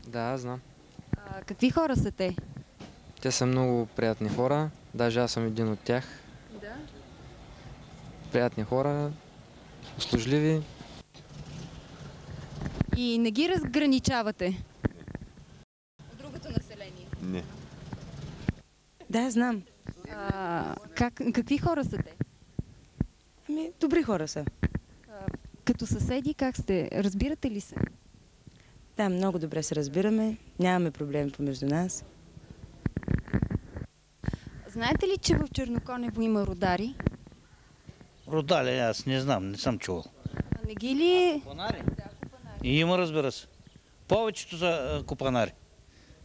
Да, знам. Какви хора са те? Те са много приятни хора. Даже аз съм един от тях. Да. Приятни хора, услужливи. И не ги разграничавате от другото население? Не. Да, знам. Какви хора са те? Добри хора са. Като съседи как сте? Разбирате ли се? Да, много добре се разбираме. Нямаме проблеми помежду нас. Знаете ли, че в Черноконево има родари? Родали, аз не знам, не съм чувал. Не ги ли... Купанари? И има, разбира се. Повечето са купанари.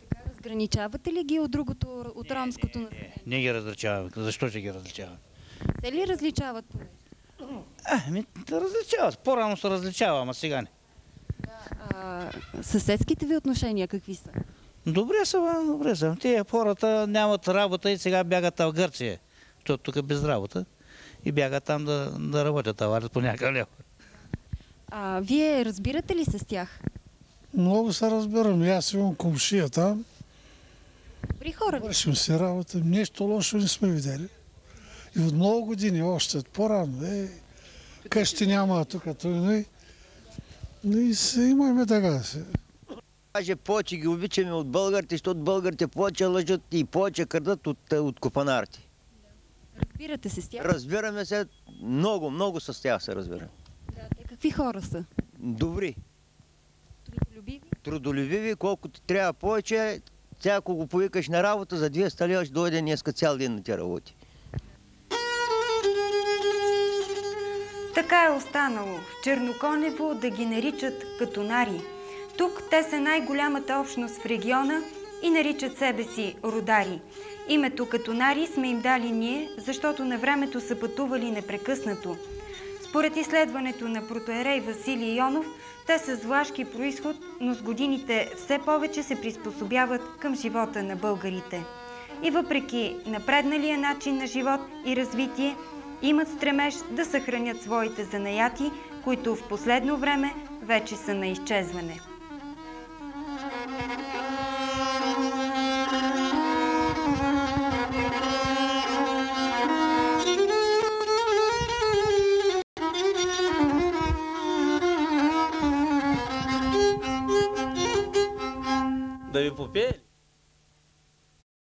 Така, разграничавате ли ги от другото, от ромското население? Не ги различаваме. Защо ще ги различаваме? Се ли различават по нещо? Различават. По-рано се различава, ама сега не. Съседските ви отношения какви са? Добре са, добре са. Тия хората нямат работа и сега бягат в Гърция, защото тук е без работа. И бягат там да работят, товарят по някакъв лев. Вие разбирате ли се с тях? Много се разбирам. Аз имам комшия там. Добри хора ли? Вършим си работа. Нещо лошо не сме видели. И от много години, още по-рано. Къщи няма тук, но и се имаме така. Даже повече ги обичаме от българите, защото българите повече лъжат и повече крадат от купанарите. Разбирате се с тях? Разбираме се много, много с тях се разбираме. Да, те какви хора са? Добри, Трудолюбиви? трудолюбиви, колкото ти трябва повече, сега ако го повикаш на работа, за 200 лева ще дойде днеска цял ден на ти работи. Така е останало в Черноконево да ги наричат катунари. Тук те са най-голямата общност в региона и наричат себе си родари. Името катунари сме им дали ние, защото на времето са пътували непрекъснато. Според изследването на протоиерей Василий Йонов, те са с влашки произход, но с годините все повече се приспособяват към живота на българите. И въпреки напредналия начин на живот и развитие, имат стремеж да съхранят своите занаяти, които в последно време вече са на изчезване.